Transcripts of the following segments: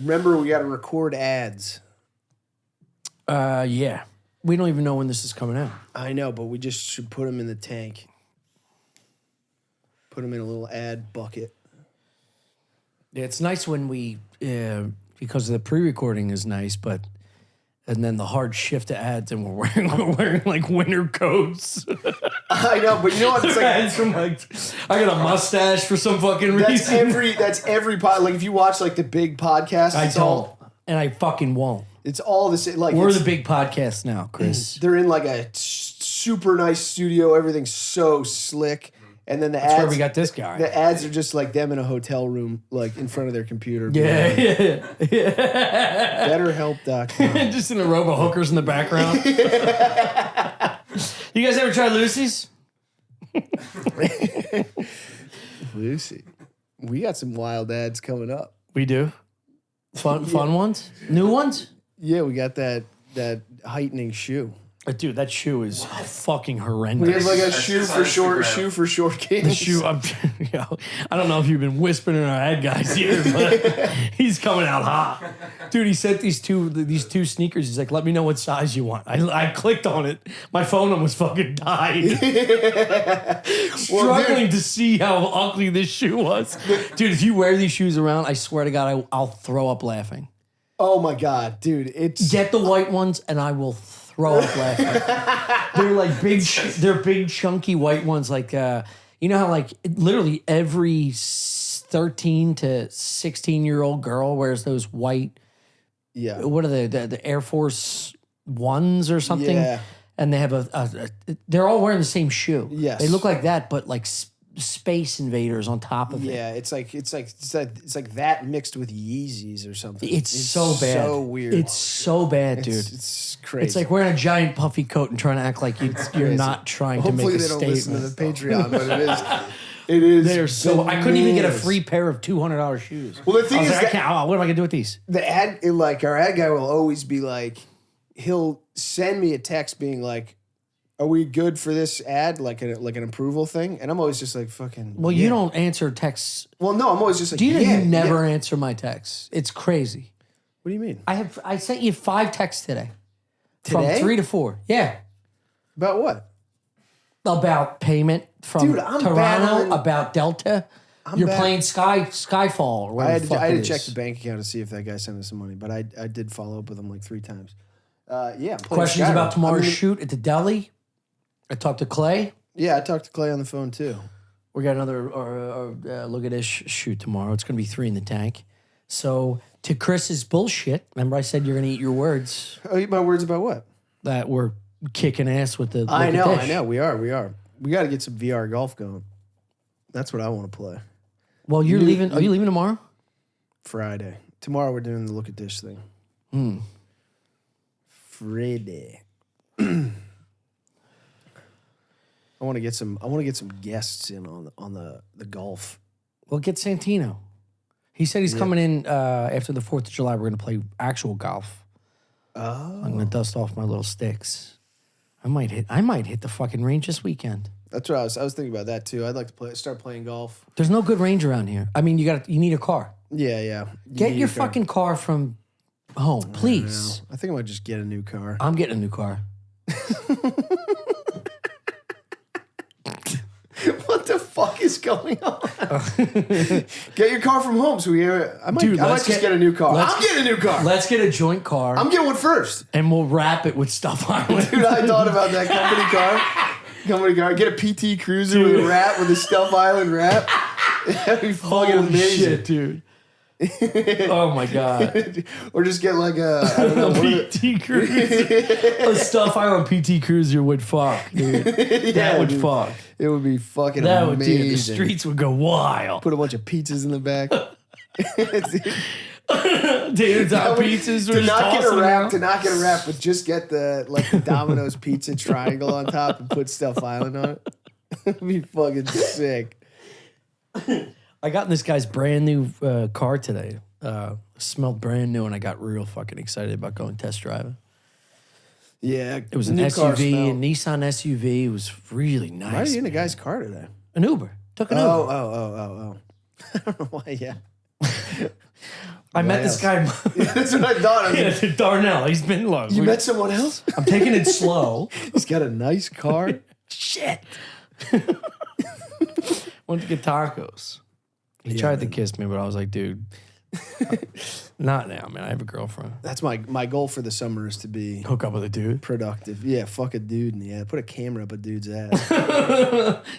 Remember, we got to record ads. Yeah. We don't even know when this is coming out. I know, but we just should put them in the tank. Put them in a little ad bucket. Yeah, it's nice when we, because the pre-recording is nice, but and then the hard shift to ads, and we're wearing like winter coats. I know, but you know what? It's like ads from like I got a mustache for some fucking reason. That's every pod. Like if you watch like the big podcast, I don't, and I fucking won't. It's all the same. Like we're the big podcast now, Chris. They're in like a super nice studio. Everything's so slick. And then That's where we got this guy. The ads are just like them in a hotel room, like in front of their computer. Yeah. BetterHelp.com. Just in a row of hookers in the background. You guys ever try Lucy's? Lucy. We got some wild ads coming up. We do? Fun ones? New ones? Yeah, we got that heightening shoe. Dude, that shoe is fucking horrendous. We have like a shoe for short kids. The shoe, I don't know if you've been whispering in our ad guys here, but he's coming out hot. Dude, he sent these two sneakers. He's like, let me know what size you want. I clicked on it. My phone almost fucking died. Struggling to see how ugly this shoe was. Dude, if you wear these shoes around, I swear to God, I'll throw up laughing. Oh my God, dude. Get the white ones and I will throw up laughing. They're like they're big chunky white ones. Like, you know how like literally every 13 to 16-year-old girl wears those white, what are the Air Force Ones or something? Yeah. And they have they're all wearing the same shoe. Yes. They look like that, but like Space Invaders on top of it. Yeah, it's like that mixed with Yeezys or something. It's so bad. So weird. It's so bad, dude. It's crazy. It's like wearing a giant puffy coat and trying to act like you're not trying to make a statement. Hopefully they don't listen to the Patreon, but it is. They're so. I couldn't even get a free pair of $200 shoes. Well, the thing is, what am I gonna do with these? The ad, like our ad guy, will always be like, he'll send me a text being like, "Are we good for this ad?" Like an approval thing, and I'm always just like, "Fucking." Well, you don't answer texts. Well, no, I'm always just like, do you know you never answer my texts? It's crazy. What do you mean? I sent you 5 texts today. Today? From 3 to 4. Yeah. About what? About payment from Toronto. battling. About Delta. You're playing Skyfall or whatever. I had to check the bank account to see if that guy sent us some money, but I did follow up with him like 3 times. Questions about tomorrow's shoot at the deli? I talked to Clay. Yeah, I talked to Clay on the phone too. We got another look at this shoot tomorrow. It's going to be 3 in the tank. So to Chris's bullshit, remember I said you're going to eat your words. Oh, eat my words about what? That we're kicking ass with the. I know. We are. We got to get some VR golf going. That's what I want to play. Well, you're leaving. Are you leaving tomorrow? Friday. Tomorrow we're doing the look at dish thing. Friday. I want to get some guests in on the golf. Well, get Santino. He said he's coming in after the 4th of July. We're going to play actual golf. Oh. I'm going to dust off my little sticks. I might hit the fucking range this weekend. That's what I was thinking about that too. I'd like to start playing golf. There's no good range around here. I mean, you need a car. Yeah. Get your fucking car from home, please. I think I might just get a new car. I'm getting a new car. What the fuck is going on? Get your car from home. So I might just get a new car. I'm getting a new car. Let's get a joint car. I'm getting one first. And we'll wrap it with Stuff Island. Dude, I thought about that company car. Get a PT Cruiser with a wrap, with a Stuff Island wrap. That'd be fucking amazing. Shit, dude. Oh my God. Or just get like a PT Cruiser. A Stuff Island PT Cruiser would fuck, dude. That would fuck. It would be fucking amazing. Dude, the streets would go wild. Put a bunch of pizzas in the back. Dude, pizzas. To not get a wrap, but just get the Domino's pizza triangle on top and put Stuff Island on it. It'd be fucking sick. I got in this guy's brand new car today. Smelled brand new, and I got real fucking excited about going test driving. Yeah, it was an SUV, a Nissan SUV. It was really nice. Why are you in a guy's car today? An Uber. Took an Uber. Oh. I don't know why. Yeah. I met this guy. That's what I thought. Yeah, Darnell. He's been long. You met someone else? I'm taking it slow. He's got a nice car. Shit. Went to get tacos. He tried to kiss me, but I was like, dude, not now, man. I have a girlfriend. That's my goal for the summer is to be Hook up with a dude. productive. Yeah, fuck a dude in the ass. Put a camera up a dude's ass.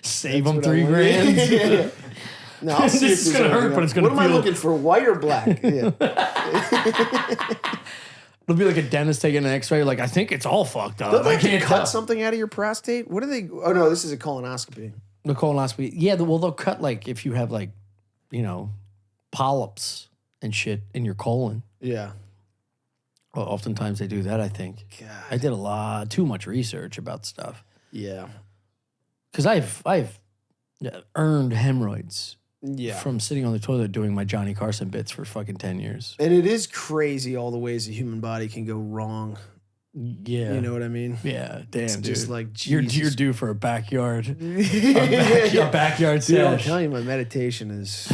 Save him $3,000. Yeah. No, I'll see This if is gonna there's hurt, but it's gonna What am I feel- looking for? White or black? Yeah. It'll be like a dentist taking an x-ray. Like, I think it's all fucked up. Don't they I have to can't cut tell. something out of your prostate? What are they? Oh no, this is a colonoscopy. The colonoscopy. Yeah, well, they'll cut like if you have like, polyps and shit in your colon. Yeah. Well, oftentimes they do that, I think. God. I did too much research about stuff. Yeah. Because I've earned hemorrhoids Yeah. from sitting on the toilet doing my Johnny Carson bits for fucking 10 years. And it is crazy all the ways the human body can go wrong. Yeah. You know what I mean? Yeah, damn, It's dude. just like, you're Jesus. due for a backyard. A backyard Dude, I'm sesh. telling you, my meditation is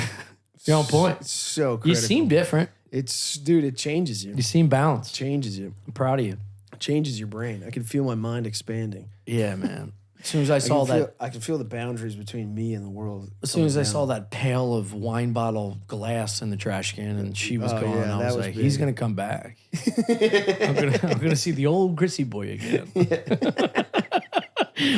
You're on point. It's so critical. You seem different. Dude, it changes you. You seem balanced. Changes you. I'm proud of you. It changes your brain. I can feel my mind expanding. Yeah, man. As soon as I saw that, I can feel the boundaries between me and the world. as soon as I saw that pail of wine bottle glass in the trash can and she was gone, yeah, I that was was like, big. he's gonna come back. I'm gonna see the old Chrissy boy again.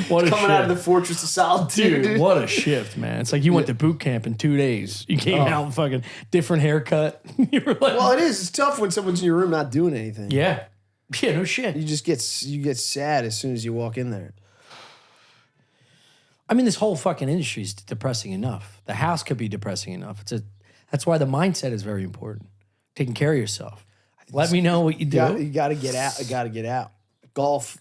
What a Coming out of the shift. fortress of solitude. Dude, what a shift, man. It's like you went to boot camp in 2 days. You came out fucking different haircut. You were like, Well, it is. It's tough when someone's in your room not doing anything. yeah. Yeah, no shit. You just get sad as soon as you walk in there. I mean, this whole fucking industry is depressing enough. The house could be depressing enough. That's why the mindset is very important. Taking care of yourself. Let me know what you do. You got to get out. You got to get out. Golf,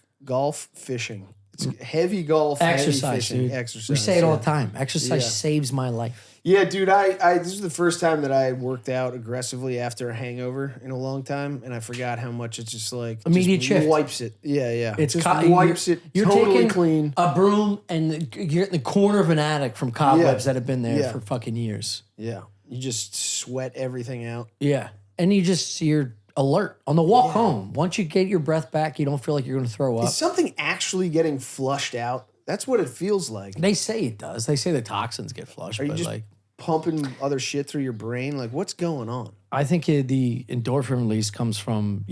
fishing. It's heavy golf, Exercise, heavy fishing, dude. exercise. We say it all yeah. the time. Exercise Yeah. saves my life. Yeah, dude. This is the first time that I worked out aggressively after a hangover in a long time, and I forgot how much it's just like Immediate just shift. wipes it. Yeah. It's just co- wipes it you're totally taking clean. a broom and you're in the corner of an attic from cobwebs that have been there Yeah. for fucking years. Yeah, you just sweat everything out. Yeah. And you're alert on the walk home. Once you get your breath back, you don't feel like you're going to throw up. Is something actually getting flushed out? That's what it feels like. They say it does. They say the toxins get flushed. Are you But just like, pumping other shit through your brain? Like, what's going on? I think the endorphin release comes from,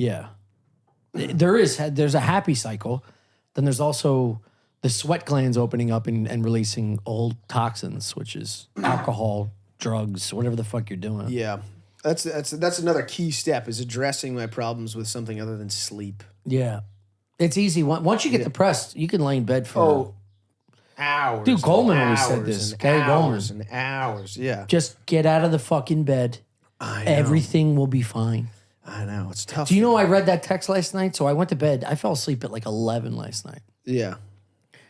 there's a happy cycle. Then there's also the sweat glands opening up and releasing old toxins, which is alcohol, drugs, whatever the fuck you're doing. Yeah, that's another key step is addressing my problems with something other than sleep. Yeah. It's easy. Once you get depressed, you can lay in bed for Hours. Dude, Goldman and always said hours this. and Gary hours Goldman. and hours. Yeah, just get out of the fucking bed. I know. Everything will be fine. I know it's tough. Do you know I read that text last night? So I went to bed. I fell asleep at like 11 last night Yeah,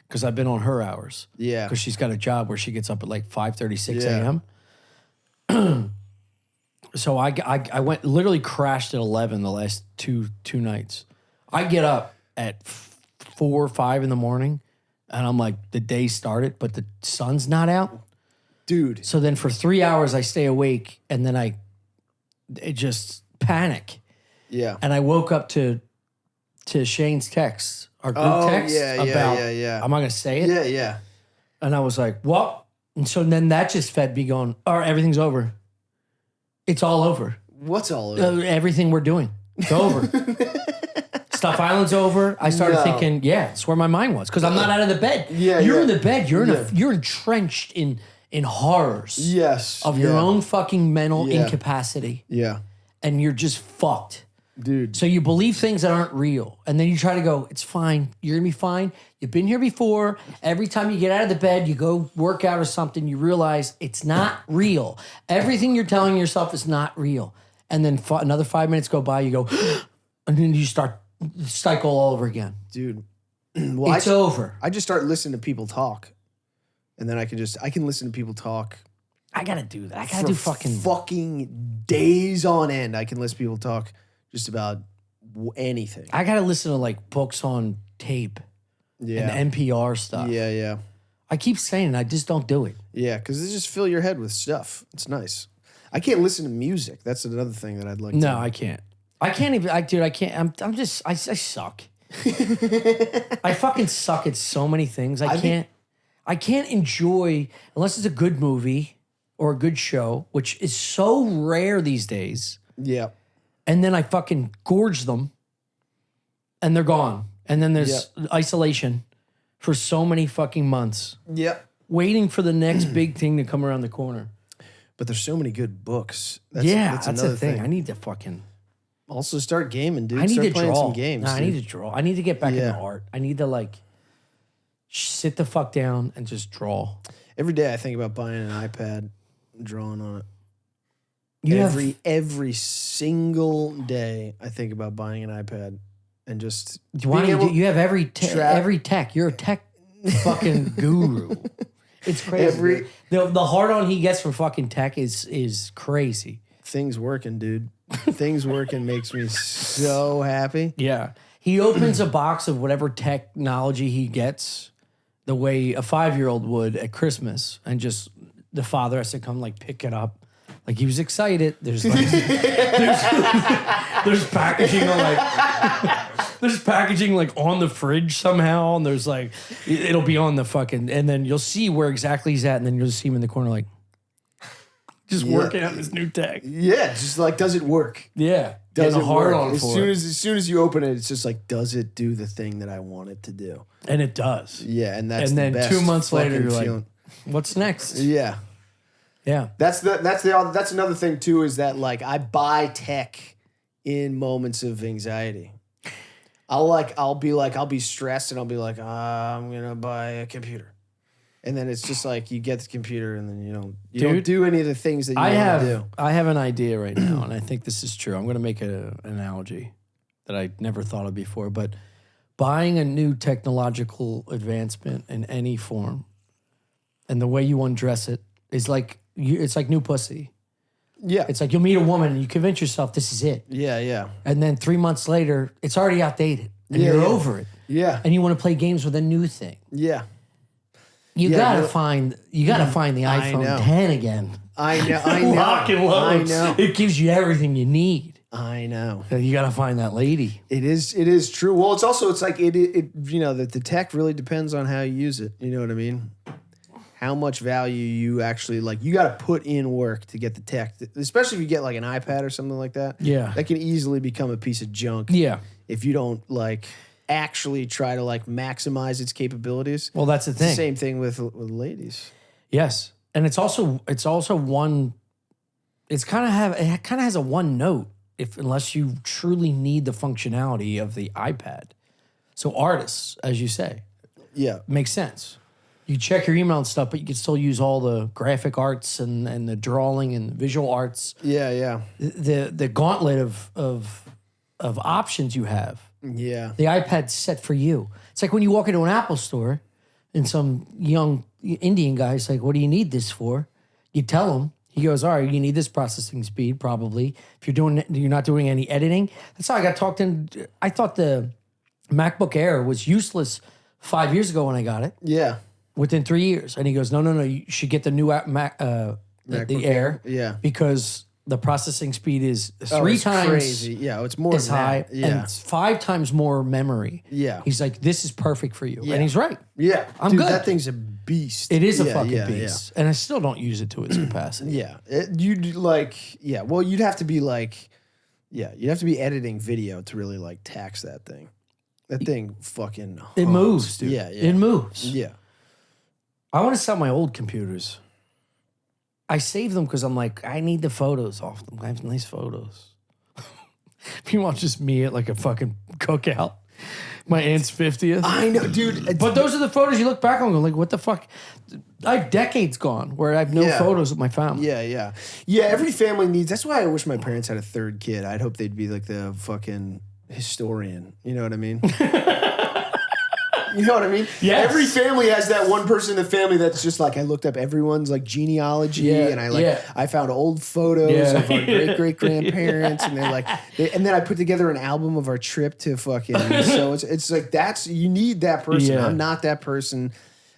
because I've been on her hours. yeah. Because she's got a job where she gets up at like 5:36 Yeah. a.m. So I went literally crashed at 11 the last two nights. I get up at 4 or 5 in the morning and I'm like, the day started, but the sun's not out. Dude. So then for 3 hours I stay awake and then it just panic. Yeah. And I woke up to Shane's text, our group text yeah. I'm not gonna say it. Yeah. And I was like, what? And so then that just fed me going, all right, everything's over. It's all over. What's all of it? Everything we're doing, it's over. Stuff Island's over. I started No. thinking, yeah, it's where my mind was. Because I'm not out of the bed. Yeah, You're yeah. in the bed. You're Yeah. you're entrenched in horrors Yes. of your own fucking mental Yeah. incapacity. Yeah. And you're just fucked. Dude. So you believe things that aren't real. And then you try to go, it's fine. You're going to be fine. You've been here before. Every time you get out of the bed, you go work out or something, you realize it's not real. Everything you're telling yourself is not real. And then another 5 minutes go by, you go, and then you start the cycle all over again. Dude. Well, It's over. I just start listening to people talk. And then I can listen to people talk I got to do that. I got to for do fucking days on end. I can listen to people talk just about anything. I got to listen to like books on tape Yeah. and NPR stuff. Yeah. I keep saying it, I just don't do it. Yeah, because they just fill your head with stuff. It's nice. I can't listen to music. That's another thing that I'd like to. No, I can't. I can't even. Dude, I can't. I suck. I fucking suck at so many things. I can't enjoy unless it's a good movie or a good show, which is so rare these days. Yeah. And then I fucking gorge them, and they're gone. And then there's isolation for so many fucking months. Yeah. Waiting for the next big thing to come around the corner. But there's so many good books. That's the thing. I need to fucking also start gaming, dude. I need start to playing draw. some games. No, I need to draw. I need to get back into art. I need to like sit the fuck down and just draw. Every day I think about buying an iPad and drawing on it. Every single day I think about buying an iPad and just you have every tech. You're a tech fucking guru. It's crazy. The hard on he gets from fucking tech is crazy. Things working, dude. Things working makes me so happy. Yeah. He opens a box of whatever technology he gets the way a 5-year-old would at Christmas, and just the father has to come like pick it up. Like he was excited. There's like there's packaging on like there's packaging like on the fridge somehow, and there's like it'll be on the fucking, and then you'll see where exactly he's at, and then you'll see him in the corner like just working on his new tech. Yeah, just like, does it work? Yeah. Does it hard work? on As soon as you open it, it's just like, does it do the thing that I want it to do? And it does. Yeah, and that's then the best 2 months later, you're feeling. like, what's next? Yeah. Yeah. That's another thing too, is that like I buy tech in moments of anxiety. I'll be stressed and I'll be like, I'm gonna buy a computer. And then it's just like you get the computer and then you don't do any of the things that you want to do. I have an idea right now, and I think this is true. I'm going to make an analogy that I never thought of before, but buying a new technological advancement in any form and the way you undress it is like, it's like new pussy. Yeah. It's like you'll meet a woman and you convince yourself this is it. Yeah, yeah. And then 3 months later, it's already outdated and you're over it. Yeah. And you want to play games with a new thing. Yeah. You gotta find the iPhone 10 again. I know. Lock and load. I know. It gives you everything you need. I know. You gotta find that lady. It is true. Well, it's like the tech really depends on how you use it. You know what I mean? How much value you actually like. You got to put in work to get the tech, especially if you get like an iPad or something like that. Yeah, that can easily become a piece of junk. Yeah, if you don't like actually try to like maximize its capabilities. Well, that's the thing. It's the same thing with ladies. Yes, and it's also one. It kind of has a one note unless you truly need the functionality of the iPad. So artists, as you say, makes sense. You check your email and stuff, but you can still use all the graphic arts and the drawing and the visual arts. Yeah, yeah. The gauntlet of options you have. Yeah. The iPad's set for you. It's like when you walk into an Apple store and some young Indian guy's like, what do you need this for? You tell him. He goes, all right, you need this processing speed probably. If you're not doing any editing. That's how I got talked in. I thought the MacBook Air was useless 5 years ago when I got it. Yeah. Within 3 years. And he goes, no, you should get the new the Air. Yeah. Because the processing speed is three times crazy. Yeah, it's more as high. Yeah. And it's 5 times more memory. Yeah. He's like, this is perfect for you. Yeah. And he's right. Yeah. I'm Dude, good. That thing's a beast. It is a fucking beast. And I still don't use it to its capacity. Yeah. Well, you'd have to be like, you'd have to be editing video to really like tax that thing. That thing fucking hums. It moves, dude. Yeah. It moves. Yeah. I want to sell my old computers. I save them because I'm like, I need the photos off them. I have nice photos. Meanwhile, just me at like a fucking cookout. My aunt's 50th. I know, dude. But those are the photos you look back on and go, like, what the fuck? I have decades gone where I have no photos of my family. Yeah. Every family needs. That's why I wish my parents had a third kid. I'd hope they'd be like the fucking historian. You know what I mean? You know what I mean? Yeah. Every family has that one person in the family that's just like, I looked up everyone's like genealogy and I found old photos of our great grandparents and and then I put together an album of our trip to fucking. So it's like you need that person. Yeah. I'm not that person.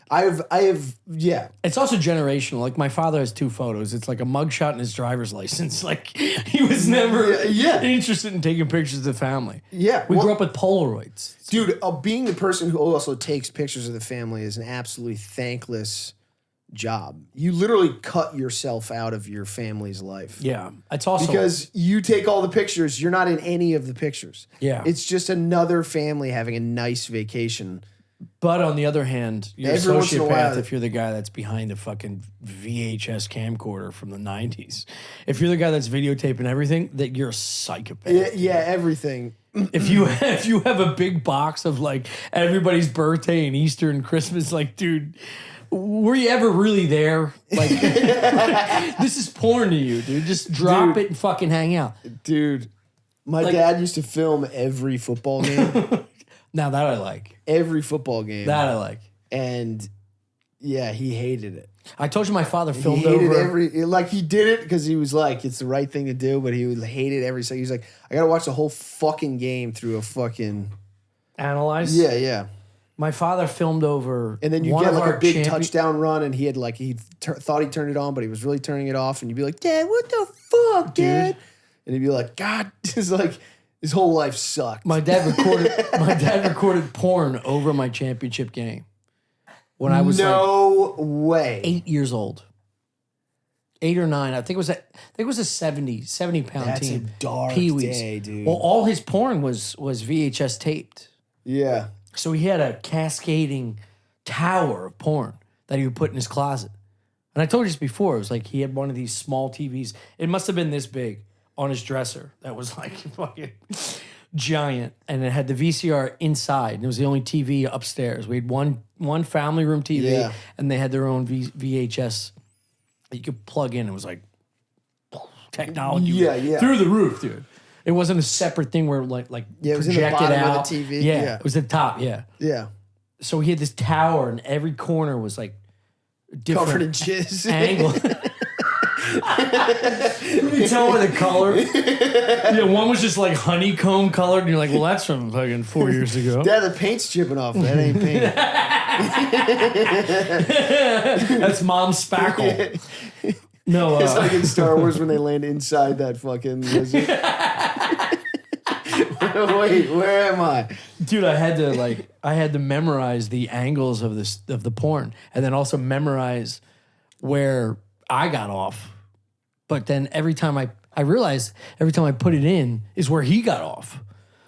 I have, yeah. It's also generational. Like my father has 2 photos. It's like a mugshot and his driver's license. Like he was never interested in taking pictures of the family. Yeah. We grew up with Polaroids. Dude, being the person who also takes pictures of the family is an absolutely thankless job. You literally cut yourself out of your family's life. Yeah. It's also because you take all the pictures, you're not in any of the pictures. Yeah. It's just another family having a nice vacation. But on the other hand, you're Every a once in a while- sociopath if you're the guy that's behind the fucking VHS camcorder from the 90s. If you're the guy that's videotaping everything, that you're a psychopath. Yeah, everything. If you have a big box of like everybody's birthday and Easter and Christmas, like, dude, were you ever really there? Like, this is porn to you, dude. Just drop it and fucking hang out. Dude, my dad used to film every football game. Now that I like. Every football game. That I like. And yeah, he hated it. I told you my father He filmed hated over. he did it because he was like, it's the right thing to do, but he would hate it every second. He was like, I gotta watch the whole fucking game through a fucking Analyze. Yeah. My father filmed over. And then you one get of like our a big touchdown run, and he had like thought he turned it on, but he was really turning it off, and you'd be like, Dad, what the fuck, Dad? And he'd be like, God, just like his whole life sucked. My dad recorded porn over my championship game when I was no way 8 years old. 8 or 9. I think it was a 70 pound That's team. a dark Pee-wees. day, dude. Well, all his porn was VHS taped. Yeah. So he had a cascading tower of porn that he would put in his closet. And I told you this before. It was like he had one of these small TVs. It must have been this big on his dresser that was like fucking giant. And it had the VCR inside. And it was the only TV upstairs. We had one family room TV, and they had their own VHS that you could plug in. It was like technology through the roof, dude. It wasn't a separate thing where like it was in projected the bottom out. of the TV. Yeah, it was the top. Yeah. Yeah. So he had this tower, and every corner was like different Covered in jizz. angle. You can tell by the color. Yeah, one was just like honeycomb colored, and you're like, well, that's from fucking 4 years ago. Dad, the paint's chipping off. That ain't paint. That's mom's spackle. No, It's like in Star Wars when they land inside that fucking lizard. Wait, where am I? dude, I had to memorize the angles of the porn, and then also memorize where I got off. But then every time I realized every time I put it in is where he got off.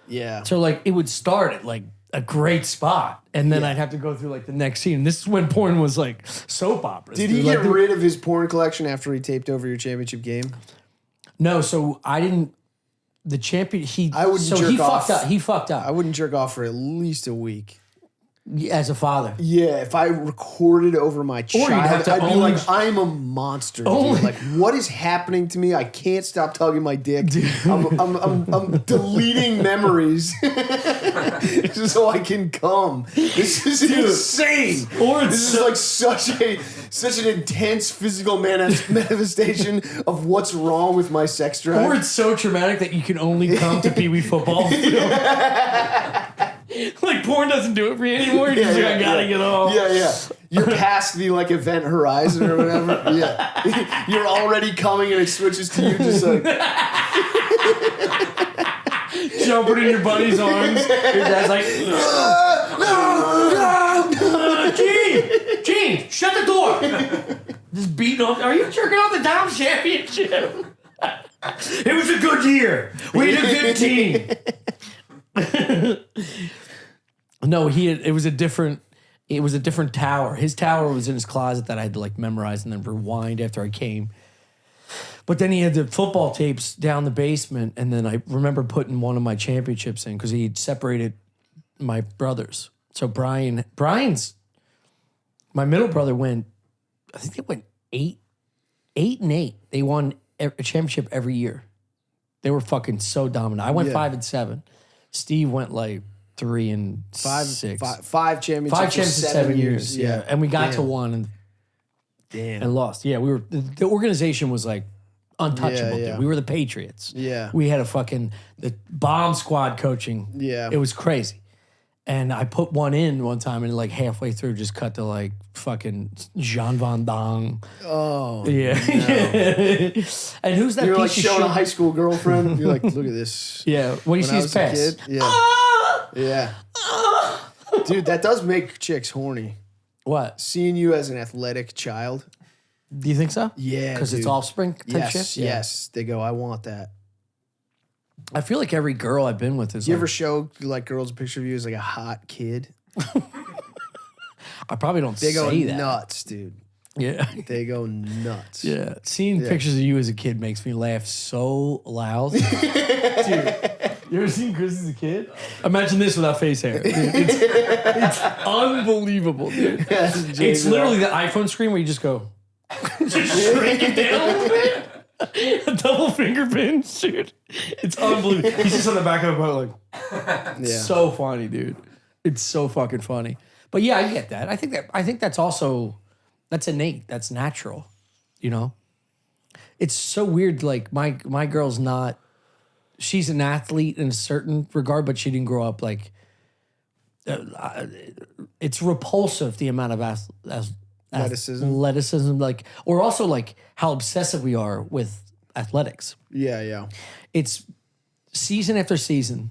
Yeah. So like it would start at like a great spot, and then I'd have to go through like the next scene. This is when porn was like soap operas. Did he get rid of his porn collection after he taped over your championship game? No, so I didn't. The champion, I wouldn't jerk off. Fucked up. He fucked up I wouldn't jerk off for at least a week. as a father. Yeah, if I recorded over my child, you'd have to I'd be only- like, I'm a monster, dude. Only- Like, what is happening to me? I can't stop tugging my dick. I'm deleting memories just so I can come. This is insane. Or it's This is like such an intense physical manifestation of what's wrong with my sex drive. Or it's so traumatic that you can only come to Pee Wee football. Like porn doesn't do it for you anymore. You're just like, I gotta get off. Yeah. You're past the like event horizon or whatever. Yeah. You're already coming and it switches to you just like Jumping in your buddy's arms. Your dad's like, no. Gene, shut the door. Just beating off. Are you jerking off the Dom Championship? It was a good year. We did 15. No, it was a different tower. His tower was in his closet that I had to like memorize and then rewind after I came. But then he had the football tapes down the basement, and then I remember putting one of my championships in because he had separated my brothers. So Brian's my middle brother went, I think they went 8-8. They won a championship every year. They were fucking so dominant. I went 5-7. Steve went like 3 and 6. five championships in 7 years. Yeah. And we got to one and lost. Yeah, we were the organization was like untouchable. Yeah. Dude. We were the Patriots. Yeah. We had the bomb squad coaching. Yeah. It was crazy. And I put one in one time and like halfway through just cut to like fucking Jean Van Damme. Oh, Yeah. no. And who's that You're like piece of showing a shit? high school girlfriend. You're like, look at this. Yeah. When he When I sees was a pass. kid, yeah. Ah! Yeah. Dude, that does make chicks horny. What? Seeing you as an athletic child. Do you think so? Yeah, Because it's dude. offspring type Yes, shit? Yeah. yes. They go, I want that. I feel like every girl I've been with is You like, ever show like girls a picture of you as like a hot kid? I probably don't They go say that. nuts, dude. Yeah. They go nuts. Yeah. Seeing pictures of you as a kid makes me laugh so loud. Dude, you ever seen Chris as a kid? Imagine this without face hair. Dude, it's unbelievable, dude. It's literally the iPhone screen where you just go, just shrink it down a little bit. A double finger pinch, dude. It's unbelievable. He's just on the back of a boat like, so funny, dude. It's so fucking funny. But yeah, I get that. I think that's also, that's innate. That's natural, you know? It's so weird. Like my girl's not, she's an athlete in a certain regard, but she didn't grow up like, it's repulsive the amount of athleticism, like, or also like how obsessive we are with athletics. Yeah, yeah. It's season after season,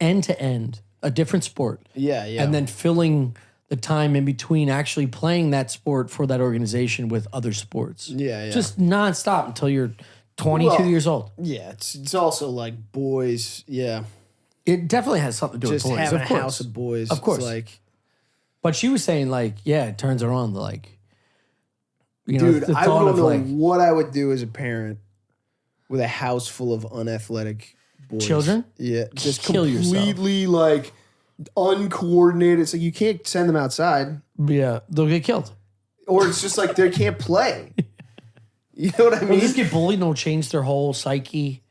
end to end, a different sport. Yeah, yeah. And then filling the time in between actually playing that sport for that organization with other sports. Yeah, yeah. Just nonstop until you're 22 years old. Yeah, it's also like boys, yeah. It definitely has something to do Just with boys. having Of a course. house of boys. Of course. It's like, But she was saying like, yeah, it turns her on to like, you know, dude, the I thought don't of know like what I would do as a parent with a house full of unathletic boys. Children? Yeah, just Kill yourself. completely like uncoordinated. It's like you can't send them outside, yeah, they'll get killed. or it's just like they can't play. You know what I They'll mean? just get bullied and they'll change their whole psyche.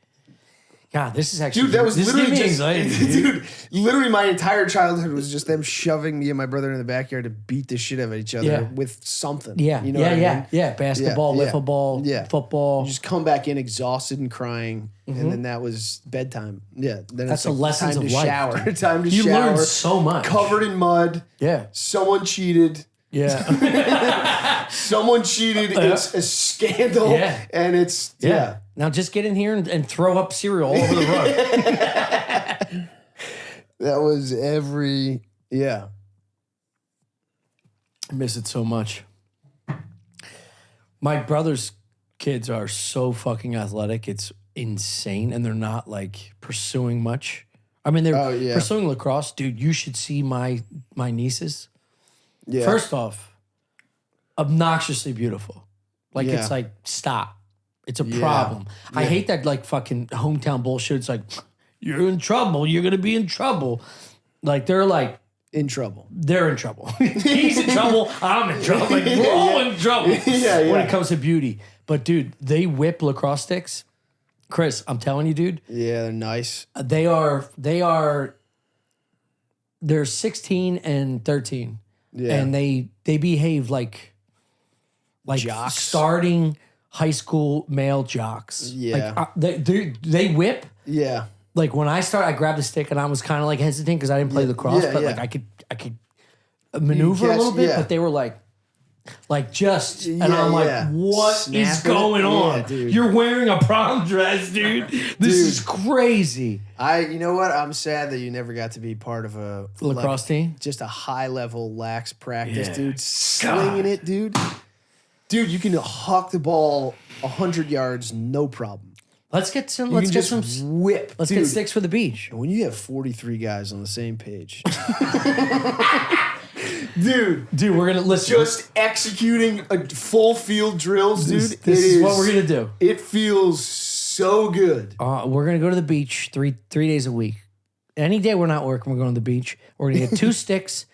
God, this is actually Dude, that was this literally giving me just, anxiety, dude. dude. Literally, my entire childhood was just them shoving me and my brother in the backyard to beat the shit out of each other Yeah. with something. Yeah, you know what I mean? yeah. Basketball, Yeah, yeah. wiffle ball, Yeah. football. You just come back in exhausted and crying, and then that was bedtime. Yeah, then That's it's the like lessons time of to life. shower. Time to You shower. learn so much. Covered in mud. Yeah, Someone cheated. yeah, Someone cheated. It's a scandal. Yeah. And it's yeah. Now just get in here and throw up cereal all over the rug. That was every I miss it so much. My brother's kids are so fucking athletic. It's insane. And they're not like pursuing much. I mean, they're pursuing lacrosse. Dude, you should see my nieces. Yeah. First off, obnoxiously beautiful. Like, Yeah. it's like, stop. It's a problem. I hate that like fucking hometown bullshit. It's like, you're in trouble. You're going to be in trouble. Like, they're like, in trouble. they're in trouble. He's in trouble. I'm in trouble. Like, we're all in trouble Yeah. when it comes to beauty. But dude, they whip lacrosse sticks. Chris, I'm telling you, dude, Yeah, they're nice. they're 16 and 13. Yeah. And they behave like Jocks. starting high school male jocks. Yeah. Like, they whip. Yeah. Like when I started, I grabbed a stick and I was kind of like hesitant because I didn't play lacrosse, Yeah, but yeah. like I could maneuver a catch- little bit. yeah. But they were like just, and Yeah, I'm like, yeah. what is Snapping. going on? Yeah, dude. You're wearing a prom dress, dude. This is crazy. You know what? I'm sad that you never got to be part of a Lacrosse team. just a high level lax practice, Yeah. dude. Slinging it, dude. Dude, you can huck the ball 100 yards, no problem. Let's get some. You Let's can get just some. whip. Let's dude. get sticks for the beach. When you have 43 guys on the same page, dude, Dude, we're gonna listen. just executing a full field drills, dude. This is what we're gonna do. It feels so good. We're gonna go to the beach three days a week. Any day we're not working, we're going to the beach. We're gonna get 2 sticks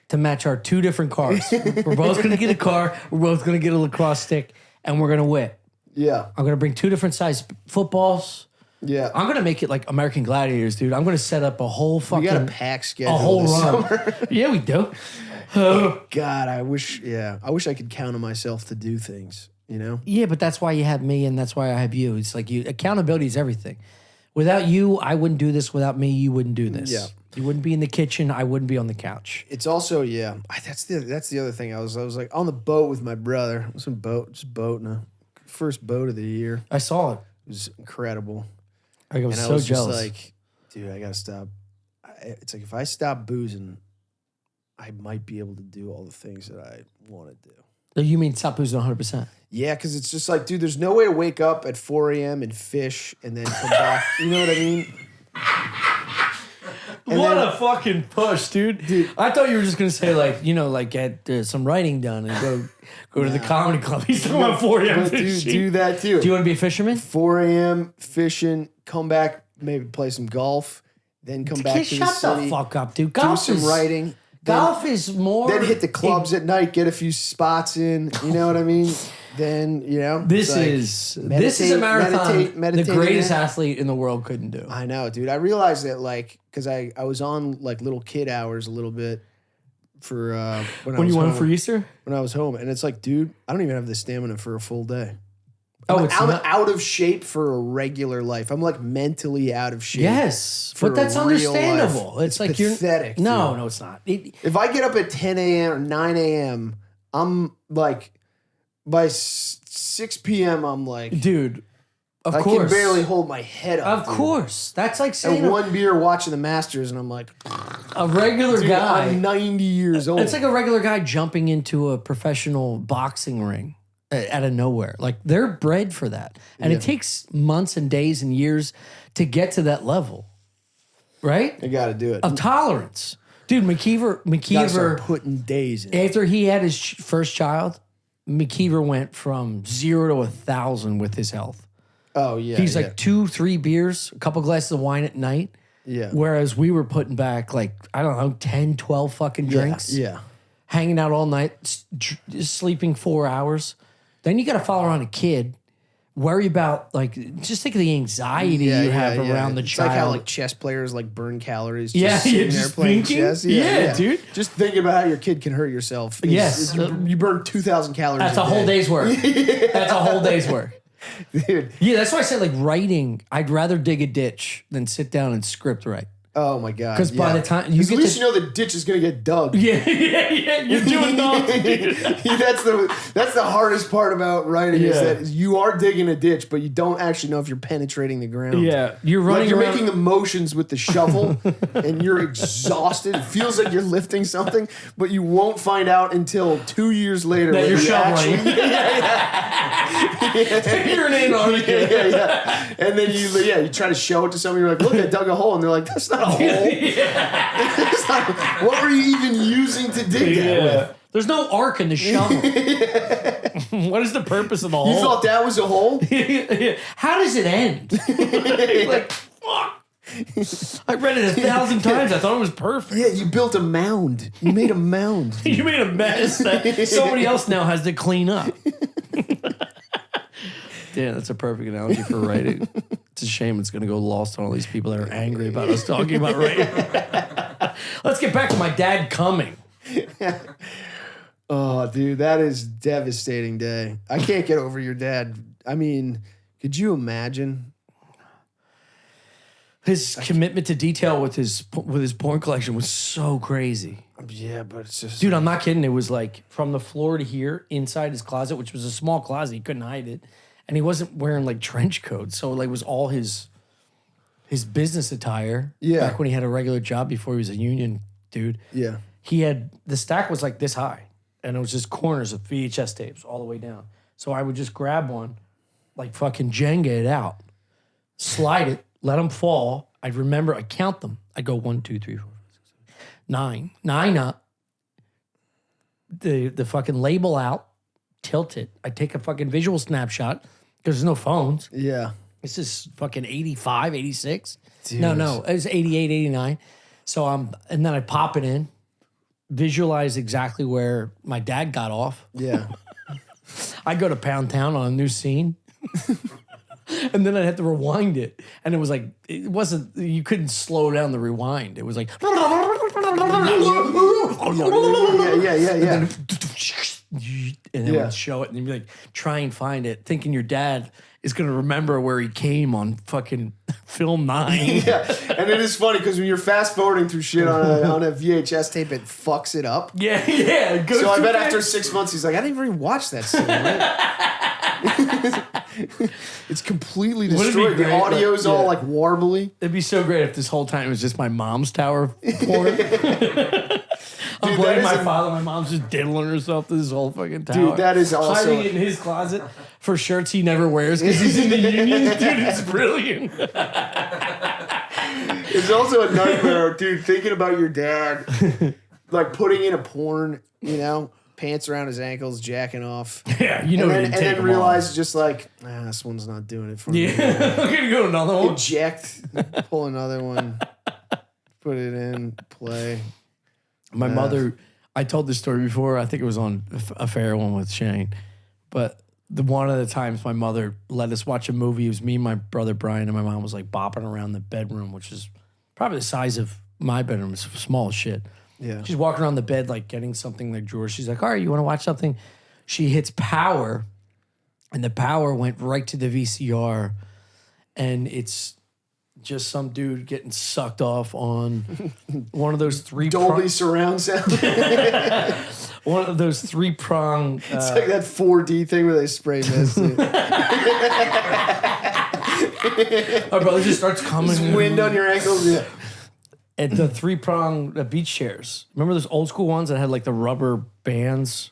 to match our 2 different cars. We're both gonna get a car. We're both gonna get a lacrosse stick, and we're gonna whip. Yeah, I'm gonna bring 2 different size footballs. yeah. I'm gonna make it like American Gladiators, dude. I'm gonna set up a whole fucking We got a pack schedule. a whole this run. summer. Yeah, we do. God, I wish I could count on myself to do things, you know? Yeah, but that's why you have me, and that's why I have you. It's like accountability is everything. Without you, I wouldn't do this. Without me, you wouldn't do this. Yeah. You wouldn't be in the kitchen. I wouldn't be on the couch. It's also that's the other thing. I was like on the boat with my brother. It was just boating. First boat of the year. I saw it. It was incredible. I was and so I was jealous. Just like, dude, I gotta stop. It's like if I stop boozing, I might be able to do all the things that I want to do. You mean stop boozing 100%? Yeah, because it's just like, dude, there's no way to wake up at 4 a.m. and fish and then come back. You know what I mean? And what then, a fucking push, dude. I thought you were just going to say, like, get some writing done and go to the comedy club. He's talking about 4 a.m. fishing. Do that too. Do you want to be a fisherman? 4 a.m. fishing, come back, maybe play some golf, then come back to the city. Shut the fuck up, dude. Golf do some writing. Golf is more... Then hit the clubs at night, get a few spots in. You know what I mean? Then, This is a marathon meditate the greatest athlete in the world couldn't do. I know, dude. I realized that, like, because I was on, like, little kid hours a little bit for when you went for Easter? When I was home. And it's like, dude, I don't even have the stamina for a full day. I'm out of shape for a regular life. I'm, like, mentally out of shape. Yes, but that's understandable. Life. It's like pathetic. No, it's not. If I get up at 10 a.m. or 9 a.m., I'm, like... By 6 p.m., I'm like... Dude, of course. I can barely hold my head up. Of course. That's like saying... And one beer watching the Masters, and I'm like... A regular guy... I'm 90 years old. It's like a regular guy jumping into a professional boxing ring out of nowhere. Like, they're bred for that. And it takes months and days and years to get to that level. Right? You got to do it. Of tolerance. Dude, McKeever... start putting days in. After he had his first child... McKeever went from 0 to 1,000 with his health. Oh, yeah. He's like 2-3 beers, a couple glasses of wine at night. Yeah. Whereas we were putting back, like, I don't know, 10, 12 fucking drinks. Yeah. Hanging out all night, sleeping 4 hours. Then you got to follow around a kid. Worry about, like, just think of the anxiety you have around the child. It's like how, like, chess players, like, burn calories. Just sitting there playing chess. Yeah, dude. Just think about how your kid can hurt yourself. You burn 2,000 calories That's a whole day's work. That's a whole day's work. Dude. Yeah, that's why I said, like, writing, I'd rather dig a ditch than sit down and script write. Oh my God! Because by the time you get at least you know the ditch is gonna get dug. Yeah. You're doing nothing. That's the hardest part about writing is that you are digging a ditch, but you don't actually know if you're penetrating the ground. Yeah, you're running. Like you're making the motions with the shovel, and you're exhausted. It feels like you're lifting something, but you won't find out until 2 years later that you're shoveling. You're an Antarctica. Yeah. And then you try to show it to somebody. You're like, look, I dug a hole, and they're like, that's not a hole. What were you even using to dig that with? There's no arc in the shovel. What is the purpose of the hole? You thought that was a hole? How does it end? Like, fuck. I read it 1,000 times. I thought it was perfect. Yeah, you built a mound. You made a mound. You made a mess that somebody else now has to clean up. Yeah, that's a perfect analogy for writing. It's a shame it's going to go lost on all these people that are angry about us talking about writing. Let's get back to my dad coming. Oh, dude, that is a devastating day. I can't get over your dad. I mean, could you imagine? His commitment to detail with his porn collection was so crazy. Yeah, but it's just... Dude, I'm not kidding. It was like from the floor to here, inside his closet, which was a small closet. He couldn't hide it. And he wasn't wearing like trench coats. So like it was all his business attire. Yeah. Back when he had a regular job before he was a union dude. Yeah. He had, the stack was like this high. And it was just corners of VHS tapes all the way down. So I would just grab one, like fucking Jenga it out, slide it, let them fall. I'd count them. I'd go 1, 2, 3, 4, 5, 6, 7, 9 up. The fucking label out, tilt it. I'd take a fucking visual snapshot because there's no phones. Yeah. This is fucking 85, 86. Dude. No, it was 88, 89. So and then I'd pop it in, visualize exactly where my dad got off. Yeah. I'd go to Pound Town on a new scene. And then I'd have to rewind it. And it was like, you couldn't slow down the rewind. It was like, Yeah. and then then Yeah. would show it, and you'd be like, try and find it, thinking your dad is gonna remember where he came on fucking film 9. Yeah, and it is funny because when you're fast forwarding through shit on a VHS tape, it fucks it up. Yeah. It goes So I too bet fast. after 6 months, he's like, I didn't even watch that scene. Right? It's completely Wouldn't it be destroyed. The great? audio's Like, all yeah. like warbly. It'd be so great if this whole time it was just my mom's tower porn. I'm Dude, playing that my is father. My mom's just diddling herself to this whole fucking tower. Dude, that is also- hiding it in his closet for shirts he never wears because he's in the union. Dude, it's brilliant. It's also a nightmare, dude, thinking about your dad, like putting in a porn, pants around his ankles, jacking off. Yeah, you know. And then realize just like, this one's not doing it for me. Yeah, I'm gonna go another one. Eject, pull another one, put it in, play. My mother, I told this story before. I think it was on a fair one with Shane, but one of the times my mother let us watch a movie. It was me, my brother Brian, and my mom was like bopping around the bedroom, which is probably the size of my bedroom. It's small as shit. Yeah. She's walking around the bed like getting something like drawers. She's like, all right, you want to watch something? She hits power, and the power went right to the VCR, and it's just some dude getting sucked off on one of those Dolby surround sound. one of those 3-prong. It's like that 4D thing where they spray mist. My brother just starts coming. Just wind on your ankles. Yeah. At the 3-prong beach chairs. Remember those old school ones that had like the rubber bands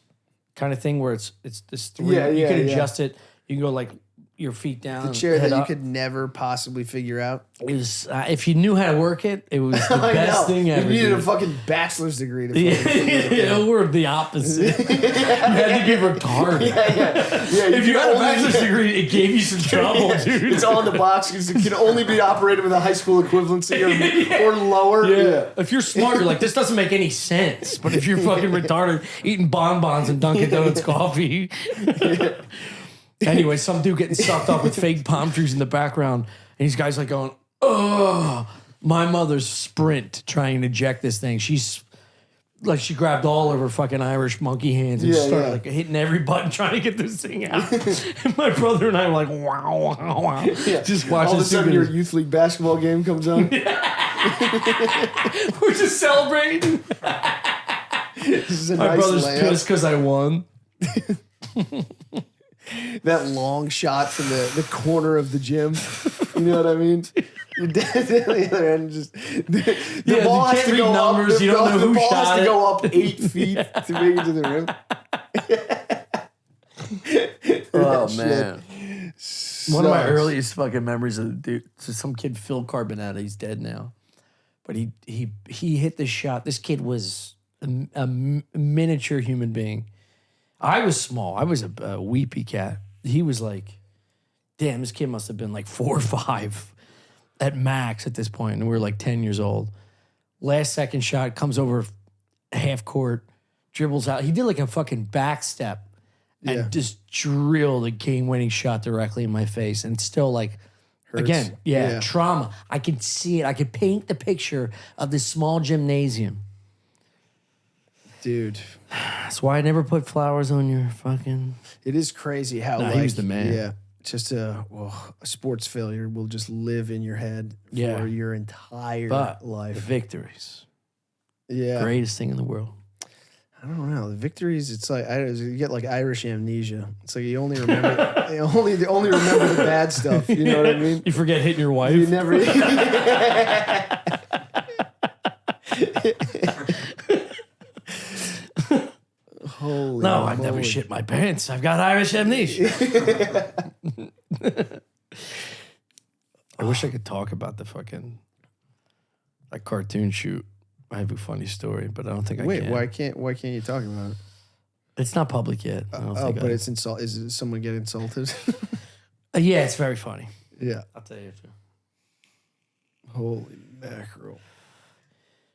kind of thing where it's this 3. Yeah, you yeah, can yeah. adjust it. You can go like your feet down. The chair head that you up. could never possibly figure out. It was, if you knew how to work it, it was the best thing ever. You needed a dude. fucking bachelor's degree to fucking figure it out. Yeah, or the opposite. You had to be retarded. Yeah, If you had a only- bachelor's degree, it gave you some trouble, dude. It's all in the box because it can only be operated with a high school equivalency or lower. Yeah. If you're smart, you're like, this doesn't make any sense. But if you're fucking retarded, eating bonbons and Dunkin' Donuts coffee. Anyway, some dude getting sucked up with fake palm trees in the background. And these guys like going, oh, my mother's sprint trying to eject this thing. She's like, she grabbed all of her fucking Irish monkey hands and started like hitting every button trying to get this thing out. And my brother and I were like, wow, wow, wow. Yeah. Just watching. All of a sudden, your youth league basketball game comes on. We're just celebrating. This is a My nice brother's layup. pissed because I won. That long shot from the corner of the gym. You know what I mean? Your dad's on the other end just the Yeah, ball you has can't to read go numbers, up. you don't know The who ball shot has to it. go up 8 feet to make it to the rim. Oh That man. shit One of my sucks. earliest fucking memories of the dude, so some kid Phil Carbonetta, he's dead now. But he hit the shot. This kid was a miniature human being. I was small. I was a weepy cat. He was like, damn, this kid must have been like 4 or 5 at max at this point, and we were like 10 years old. Last second shot, comes over half court, dribbles out. He did like a fucking back step and just drilled a game-winning shot directly in my face, and still like, again, trauma. I can see it. I can paint the picture of this small gymnasium. Dude, That's why I never put flowers on your fucking... it is crazy how Nah, like he was the man. Yeah, just a sports failure will just live in your head Yeah. for your entire But the life. victories. Yeah, Greatest thing in the world. I don't know. The victories, it's like you get like Irish amnesia. It's like you only remember you only remember the bad stuff. You know what I mean? You forget hitting your wife? You never. Holy No, I've never moly. shit my pants. I've got Irish amnesia. I wish I could talk about the fucking like cartoon shoot. I have a funny story, but I don't think I Wait, can. why can't you talk about it? It's not public yet. I don't think But I- it's insult. Is it someone get insulted? yeah, it's very funny. Yeah. I'll tell you too. Holy mackerel.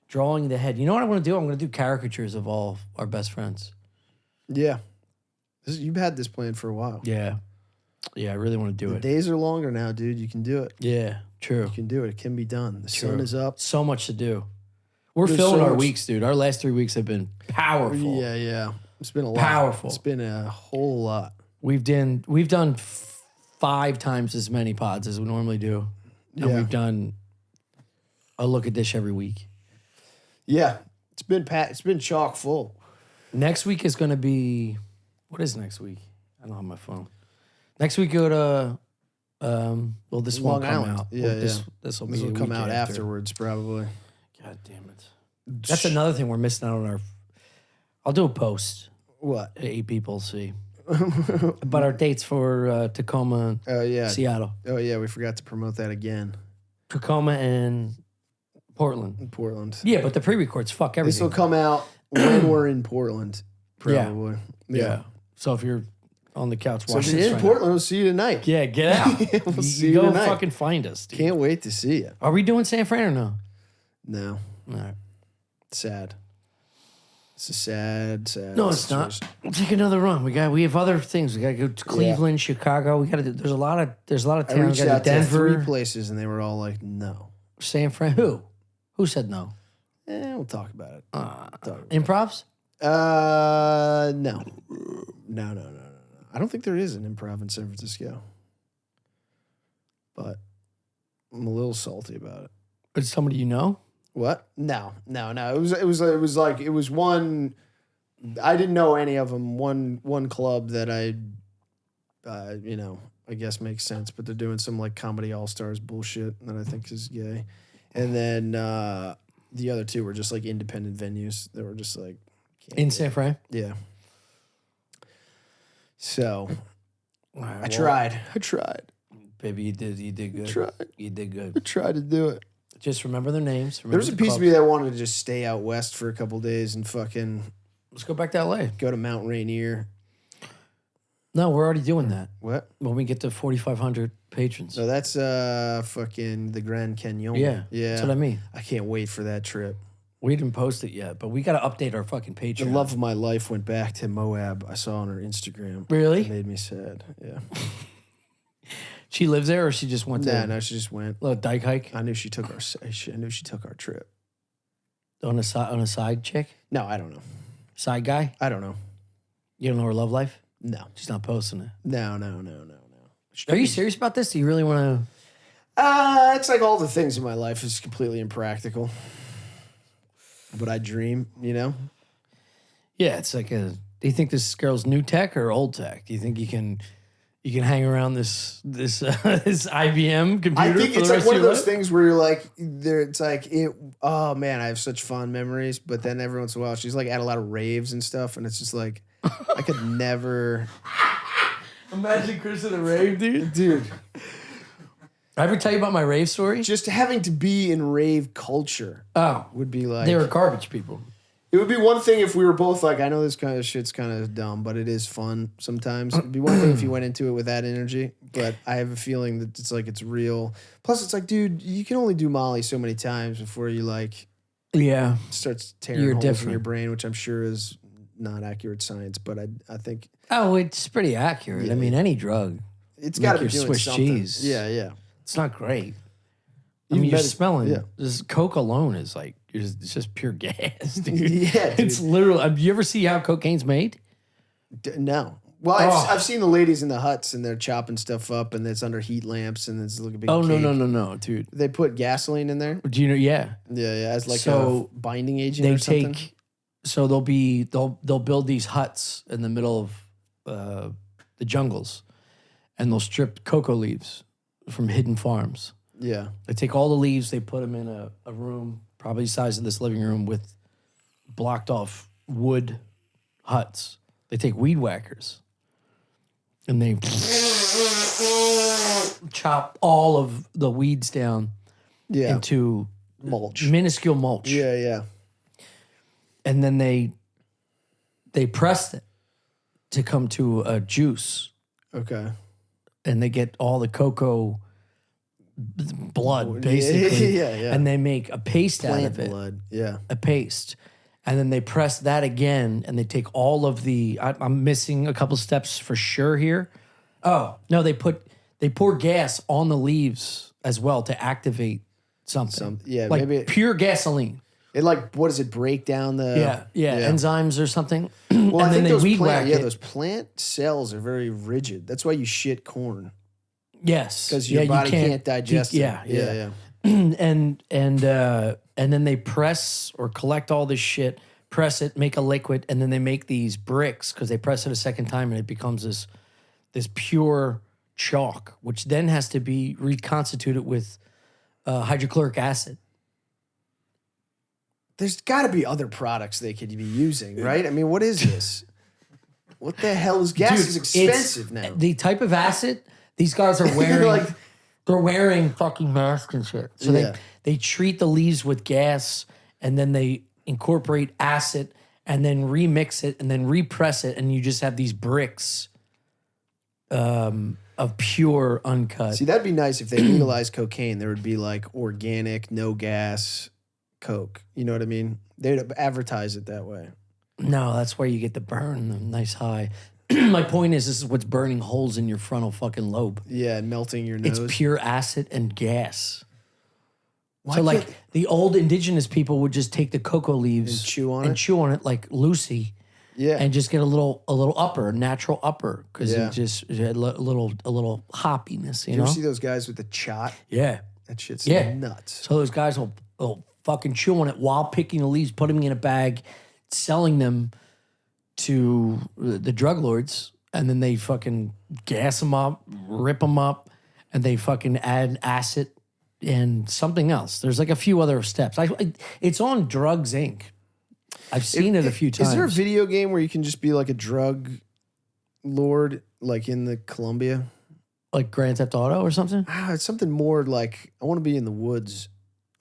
Drawing the head. You know what I want to do? I'm going to do caricatures of all our best friends. Yeah. You've had this plan for a while. Yeah. Yeah, I really want to do The it. days are longer now, dude. You can do it. Yeah, true. You can do it. It can be done. The sun True. is up. So much to do. We're There's filling so our much- weeks, dude. Our last 3 weeks have been powerful. Yeah, yeah. It's been a lot. Powerful. It's been a whole lot. We've done 5 times as many pods as we normally do, and Yeah. we've done a look at dish every week. Yeah, it's been chock full. Next week is going to be, what is next week? I don't have my phone. Next week go to, well, this Long won't come Island. out. Yeah, Well, yeah. This will This be will a come week out after. afterwards, probably. God damn it. That's another thing we're missing out on our. I'll do a post. What? 8 people see. But our dates for Tacoma, Oh yeah. Seattle, Oh yeah. We forgot to promote that again. Tacoma, and Portland. In Portland. Yeah, but the pre-records fuck This everything. will come out when we're in Portland. Probably. Yeah. So if you're on the couch So if watching you're this in right Portland, we'll see you tonight. now, yeah, get out. We'll you see you you go tonight. fucking find us, dude. Can't wait to see you. Are we doing San Fran or no? No. All right. Sad. It's a sad. No, it's not. We'll take another run. We have other things. We got to go to Cleveland, Chicago. We got to do. There's a lot of I towns. We reached got out to to Denver, 3 places and they were all like, "No." San Fran. Who said no? We'll talk about it. Improvs. No. I don't think there is an improv in San Francisco, but I'm a little salty about it. It's somebody you know. What? No. It was one. I didn't know any of them. One club that I guess makes sense, but they're doing some like comedy all stars bullshit that I think is gay, and then the other 2 were just like independent venues. They were just like In San Fran. yeah. So Right, I tried. Baby, you did good. Tried. You did I good. tried to do it. Just remember their names. There was a piece of me that wanted to just stay out west for a couple days and fucking Let's go back to LA. go to Mount Rainier. No, we're already doing that. What? When we get to 4,500 patrons. So that's fucking the Grand Canyon. Yeah. Yeah. That's what I mean. I can't wait for that trip. We didn't post it yet, but we got to update our fucking The Patreon. love of my life went back to Moab. I saw on her Instagram. Really? It made me sad. Yeah. She lives there, or she just went to No, she just went. little dyke hike I knew she took our trip. on a side chick, No, I don't know. side guy. I don't know. You don't know her love life. No. She's not posting it. No. Are you serious about this? Do you really want It's like all the things in my life is completely impractical. But I dream, to? Yeah, it's like a. Do you think this girl's new tech or old tech? Do you think you can hang around this this IBM computer? I think for it's the like rest one of of your those life? things where you're like, it's like it. Oh man, I have such fond memories. But then every once in a while, she's like at a lot of raves and stuff, and it's just like, I could never. Imagine Chris at a rave, Dude, I ever tell you about my rave story? just having to be in rave culture Oh, would be like. they were garbage people. It would be one thing if we were both like, I know this kind of shit's kind of dumb, but it is fun sometimes. It'd be one thing if you went into it with that energy, but I have a feeling that it's like it's real. Plus, it's like, dude, you can only do Molly so many times before you like Yeah. starts tearing You're holes in different. your brain, which I'm sure is not accurate science, but I think Oh, it's pretty accurate. Yeah. I mean, any drug, it's Make got to be your doing Swiss something. cheese. Yeah. it's not great. I Even mean, you're better- smelling. yeah. This Coke alone is like it's just pure gas. Dude. Yeah, dude. It's literally. Do you ever see how cocaine's made? No. Well, I've seen the ladies in the huts and they're chopping stuff up and it's under heat lamps and it's like a big Oh cake. no, dude. They put gasoline in there. Do you know? Yeah, Yeah, as like So, a binding agent they or something. take. So they'll build these huts in the middle of the jungles, and they'll strip cocoa leaves from hidden farms. Yeah. They take all the leaves, they put them in a room, probably the size of this living room, with blocked off wood huts. They take weed whackers and they chop all of the weeds down Yeah. into Mulch. minuscule mulch. Yeah. And then they press it to come to a juice, Okay. and they get all the cocoa blood, basically. Yeah. And they make a paste out Plant of it. blood. Yeah. A paste, and then they press that again, and they take all of the. I'm missing a couple steps for sure here. Oh no, they pour gas on the leaves as well to activate something. Yeah, like maybe pure gasoline. It like, what does it break down the? Yeah, enzymes or something. Well, and then they weed whack it. those plant cells are very rigid. That's why you shit corn. Yes, because your body can't digest it. Yeah. and then they press or collect all this shit, press it, make a liquid, and then they make these bricks because they press it a second time and it becomes this pure chalk, which then has to be reconstituted with hydrochloric acid. There's got to be other products they could be using, right? I mean, what is this? What the hell is gas? Is expensive now. The type of acid these guys are wearing, they're wearing fucking masks and shit. So they treat the leaves with gas, and then they incorporate acid, and then remix it, and then repress it, and you just have these bricks of pure uncut. See, that'd be nice if they legalized cocaine. There would be like organic, no gas Coke. You know what I mean? They'd advertise it that way. No, that's where you get the burn, the nice high. My point is, this is what's burning holes in your frontal fucking lobe. Yeah, and melting your nose. It's pure acid and gas. So like the old indigenous people would just take the cocoa leaves and chew on it like Lucy. Yeah. And just get a little upper, natural upper, because it just had a little hoppiness, you know? You ever see those guys with the chot? Yeah. That shit's nuts. So those guys will fucking chew on it while picking the leaves, putting them in a bag, selling them to the drug lords, and then they fucking gas them up, rip them up, and they fucking add acid and something else. There's like a few other steps. It's on Drugs Inc. I've seen it a few times. Is there a video game where you can just be like a drug lord, like in the Columbia? Like Grand Theft Auto or something? It's something more like, I want to be in the woods.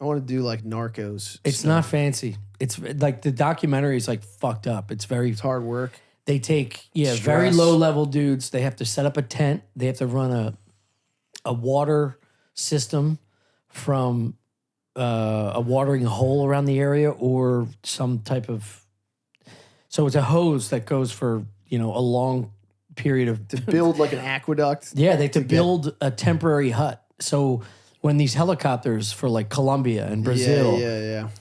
I want to do like Narcos. It's not fancy. It's like the documentary is like fucked up. It's hard work. They take very low level dudes. They have to set up a tent. They have to run a water system from a watering hole around the area or some type of. So it's a hose that goes for a long period of to build like an aqueduct. Yeah, they have to build a temporary hut. So when these helicopters for like Colombia and Brazil,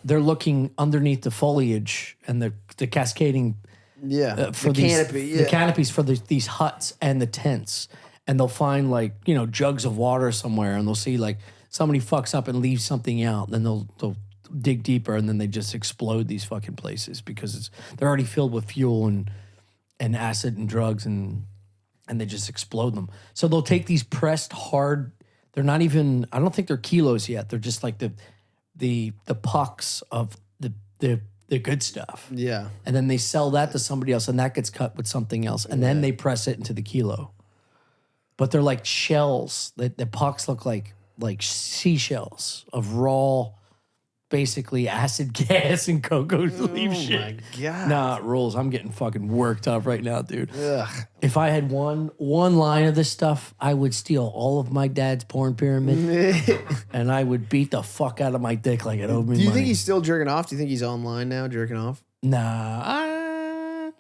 they're looking underneath the foliage and the cascading, for the canopies for these huts and the tents, and they'll find like jugs of water somewhere, and they'll see like somebody fucks up and leaves something out, then they'll dig deeper, and then they just explode these fucking places because they're already filled with fuel and acid and drugs, and they just explode them. So they'll take these pressed hard. They're not even, I don't think they're kilos yet. They're just like the pucks of the good stuff. Yeah. And then they sell that to somebody else, and that gets cut with something else. And then they press it into the kilo. But they're like shells. The pucks look like seashells of raw, basically acid gas and cocoa leaf shit. Oh my God. Nah, it rules. I'm getting fucking worked up right now, dude. Ugh. If I had one line of this stuff, I would steal all of my dad's porn pyramid and I would beat the fuck out of my dick like it owed me money. Do you think he's still jerking off? Do you think he's online now jerking off? Nah, I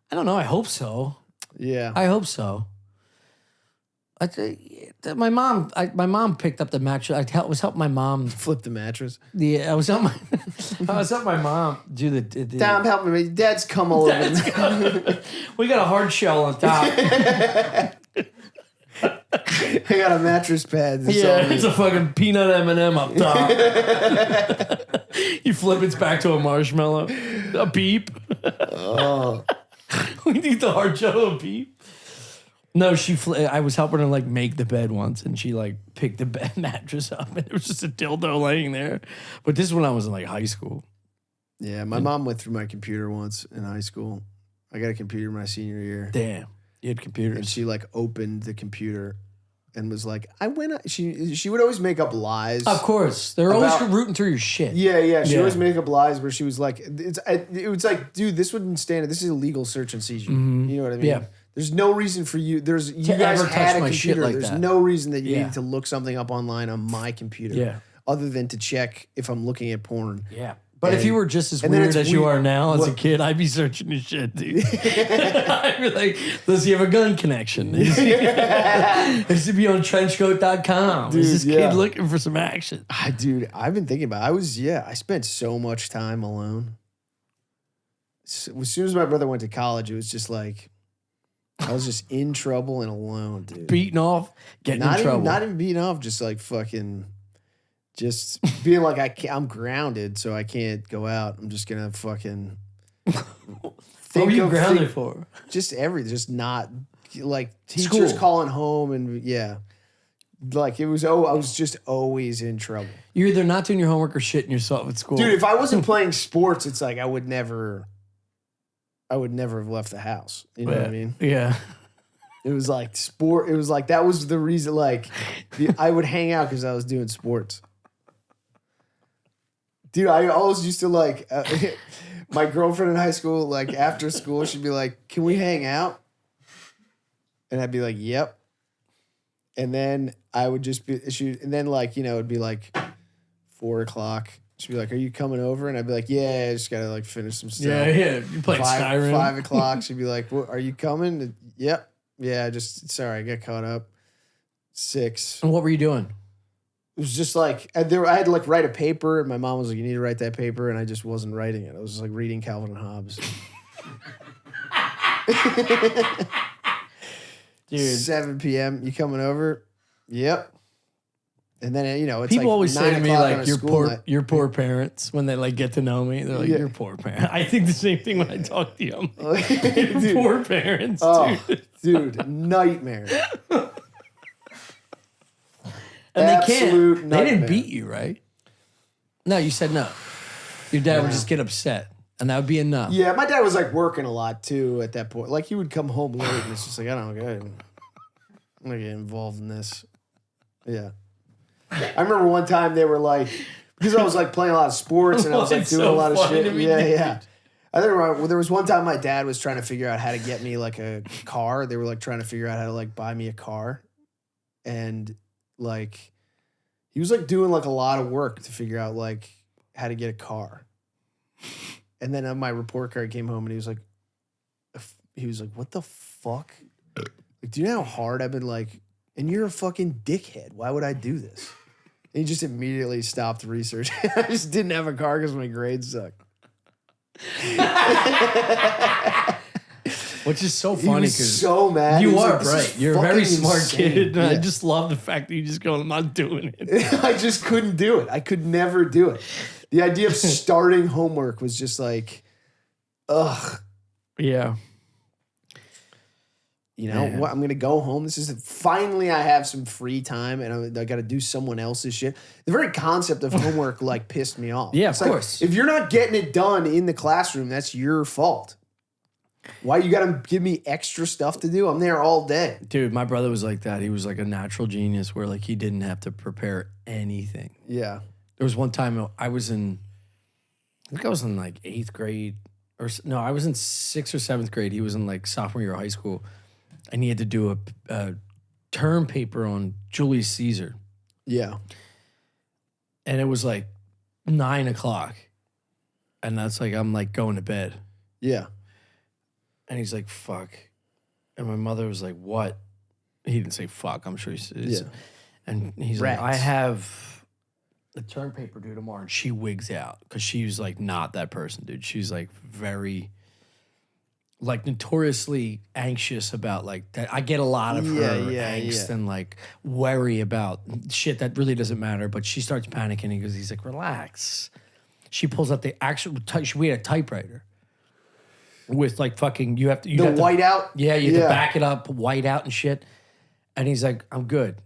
don't know. I hope so. Yeah. I hope so. My mom picked up the mattress. I was helping my mom flip the mattress. Yeah, I was helping my mom do the Dad, I'm helping me. Dad's come all over me. We got a hard shell on top. I got a mattress pad. It's a fucking peanut M&M up top. You flip it back to a marshmallow. A beep. Oh. We need the hard shell a beep. No, I was helping her like make the bed once, and she like picked the bed mattress up, and it was just a dildo laying there. But this is when I was in like high school. Yeah, my mom went through my computer once in high school. I got a computer my senior year. Damn, you had computers. And she like opened the computer and was like, I went. She would always make up lies. Of course, they're always rooting through your shit. Yeah. She always make up lies where she was like, it was like, dude, this wouldn't stand it. This is illegal search and seizure. Mm-hmm. You know what I mean? Yeah. There's no reason for you. You guys had a computer. Like There's no reason that you needed to look something up online on my computer. Yeah. Other than to check if I'm looking at porn. Yeah. But if you were just as and then weird it's as you weird. are now as a What- kid, I'd be searching his shit, dude. I'd be like, does he have a gun connection? Is he be on trenchcoat.com? Is this Dude, yeah. kid looking for some action? Dude, I've been thinking about it. I spent so much time alone. So, as soon as my brother went to college, it was just like, I was just in trouble and alone, dude. Beating off, getting in trouble. Not even beating off, just like fucking, just being like, I'm grounded, so I can't go out. I'm just gonna fucking. What were you grounded for? Just everything, just not like teachers calling home and like it was. I was just always in trouble. You're either not doing your homework or shitting yourself at school. Dude, if I wasn't playing sports, it's like I would never have left the house. You know what I mean? Yeah. It was like sport. It was like that was the reason. Like I would hang out because I was doing sports. Dude, I always used to like my girlfriend in high school. Like after school, she'd be like, "Can we hang out?" And I'd be like, "Yep." And then I would just be and then like it'd be like 4:00. She'd be like, "Are you coming over?" And I'd be like, "Yeah, I just gotta like finish some stuff." Yeah. You played Skyrim. 5:00. She'd be like, "What? Are you coming?" Yep. Yeah. Sorry, I got caught up. 6. And what were you doing? It was just like I had to like write a paper, and my mom was like, "You need to write that paper," and I just wasn't writing it. I was just like reading Calvin and Hobbes. Dude. 7 p.m. You coming over? Yep. And then it's People like always say to me 9:00 on like a your poor parents when they like get to know me. They're like, "You're poor parents." I think the same thing when I talk to you. I'm like, Dude. poor parents, dude, nightmare. And Absolute they nightmare. didn't beat you, right? No, you said no. Your dad would just get upset, and that would be enough. Yeah, my dad was like working a lot too at that point. Like he would come home late, and it's just like I'm gonna get involved in this. Yeah, I remember one time they were like, because I was like playing a lot of sports and I was like It's doing so a lot of funny shit. to me, Yeah. I think there was one time my dad was trying to figure out how to get me like a car. They were like trying to figure out how to like buy me a car, and like he was like doing like a lot of work to figure out like how to get a car. And then my report card came home and he was like, "What the fuck? Like, do you know how hard I've been like, and you're a fucking dickhead. Why would I do this?" And he just immediately stopped research. I just didn't have a car because my grades sucked. Which is so He funny was because so mad. you He was are like, "This bright. is You're a very fucking smart insane." kid. And I Yeah. just love the fact that you just go, "I'm not doing it." I just couldn't do it. I could never do it. The idea of starting homework was just like, ugh. Yeah. What? I'm going to go home. Finally I have some free time and I got to do someone else's shit. The very concept of homework like pissed me off. Yeah, It's of like, course. if you're not getting it done in the classroom, that's your fault. Why you got to give me extra stuff to do? I'm there all day. Dude, my brother was like that. He was like a natural genius where like he didn't have to prepare anything. Yeah. There was one time I was in like 8th grade I was in 6th or 7th grade. He was in like sophomore year of high school and he had to do a term paper on Julius Caesar. Yeah. And it was like 9:00. And that's like, I'm like going to bed. Yeah. And he's like, "Fuck." And my mother was like, "What?" He didn't say fuck. I'm sure he said. Yeah. And he's Rats. like, "I have the term paper due tomorrow." And she wigs out because she was like not that person, dude. She's like very, like notoriously anxious about like that. I get a lot of her angst and like worry about shit that really doesn't matter. But she starts panicking because he's like, "Relax." She pulls out the actual, we had a typewriter. With like fucking, you have to whiteout? Yeah, you have to back it up, white out and shit. And he's like, "I'm good."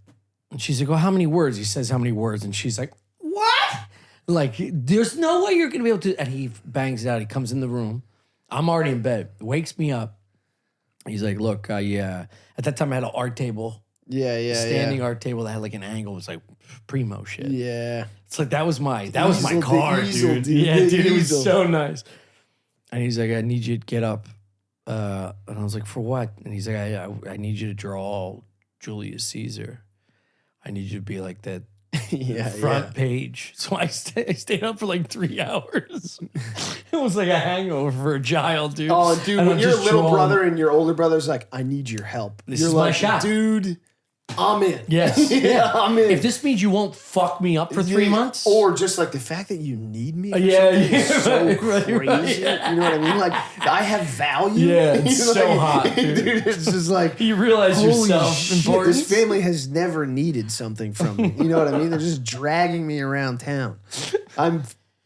And she's like, "Well, how many words?" He says, "How many words?" And she's like, "What?" Like, there's no way you're gonna be able to. And he bangs it out. He comes in the room. I'm already in bed. Wakes me up. He's like, "Look, at that time I had an art table, standing art table that had like an angle. It was like primo shit. Yeah. It's like that was my Easel, car, the easel, dude. dude. Yeah, The dude, it was easel. so nice. And he's like, "I need you to get up." And I was like, "For what?" And he's like, I need you to draw Julius Caesar. I need you to be like that front page. So I stayed up for like 3 hours. It was like a hangover for a child, dude. Oh, dude, And when I'm your just little drawing. brother and your older brother's like, I need your help. This You're is like, my shot. Dude, I'm in. Yes. Yeah, I'm in. If this means you won't fuck me up for 3 months. Or just like the fact that you need me for Yeah, something yeah, is so right, crazy. right. You know what I mean? Like, I have value. Yeah, it's You know, so like, hot, dude. It's just like, You realize your holy self-importance? shit, this family has never needed something from me. You know what I mean? They're just dragging me around town. I'm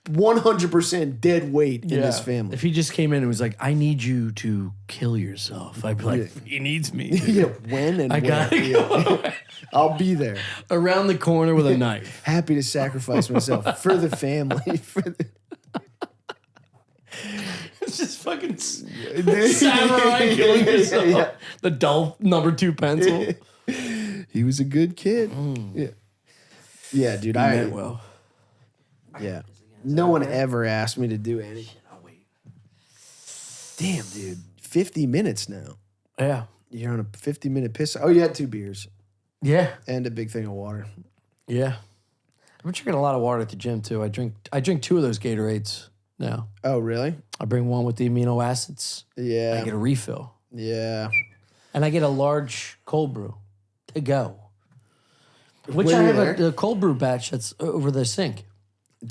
100% dead weight in this family. If he just came in and was like, I need you to kill yourself, I'd be like, he needs me. Dude. Yeah, when and I where. gotta go I'll be there. around the corner with a knife. Happy to sacrifice myself for the family. It's just fucking samurai killing yourself. Yeah. The dull #2 pencil. He was a good kid. Yeah. Yeah, dude. I meant well. Yeah. No one ever asked me to do anything. Damn, dude. 50 minutes now. Yeah. You're on a 50-minute piss. Oh, you had 2 beers Yeah. and a big thing of water. Yeah. I've been drinking a lot of water at the gym too. I drink 2 of those Gatorades now. Oh, really? I bring one with the amino acids. Yeah. I get a refill. Yeah. And I get a large cold brew to go. Which When I you're have there? a cold brew batch that's over the sink.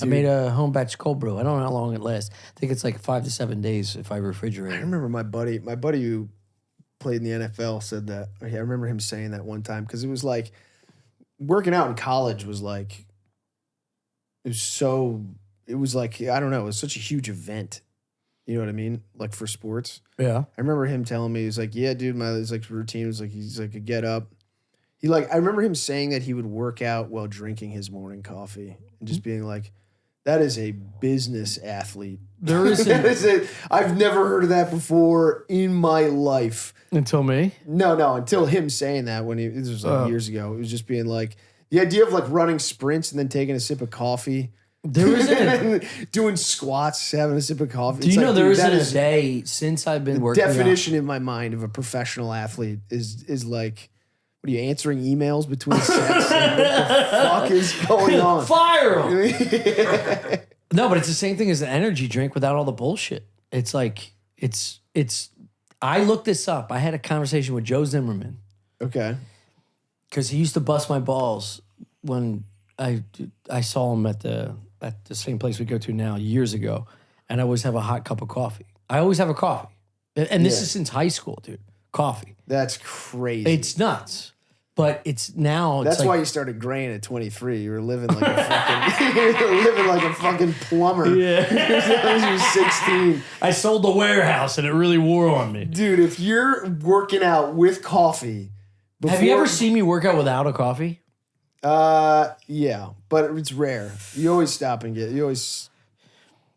I made a home batch cold brew. I don't know how long it lasts. I think it's like 5 to 7 days if I refrigerate I it. remember my buddy who played in the NFL said that. I remember him saying that one time because it was like working out in college was like, it was like, I don't know, it was such a huge event. You know what I mean? Like for sports. Yeah. I remember him telling me, he was like, yeah, dude, his like routine was like, he's like a get up. I remember him saying that he would work out while drinking his morning coffee and just being like, that is a business athlete. There isn't. I've never heard of that before in my life. Until me? No, until him saying that this was like years ago. It was just being like, the idea of like running sprints and then taking a sip of coffee. There isn't. And doing squats, having a sip of coffee. Do you know there isn't a day since I've been working definition in my mind of a professional athlete is like, what are you answering emails between sets? Like, what the fuck is going on? Fire 'em! No, but it's the same thing as an energy drink without all the bullshit. It's like, I looked this up. I had a conversation with Joe Zimmerman Okay. because he used to bust my balls when I saw him at the same place we go to now years ago, and I always have a hot cup of coffee. I always have a coffee. And this is since high school, dude. Coffee. That's crazy. It's nuts. But it's now. That's like, why you started graying at 23. You were living like a fucking plumber. Yeah. You were 16. I sold the warehouse and it really wore on me. Dude, if you're working out with coffee, Have you ever seen me work out without a coffee? Yeah, but it's rare. You always stop and get. It's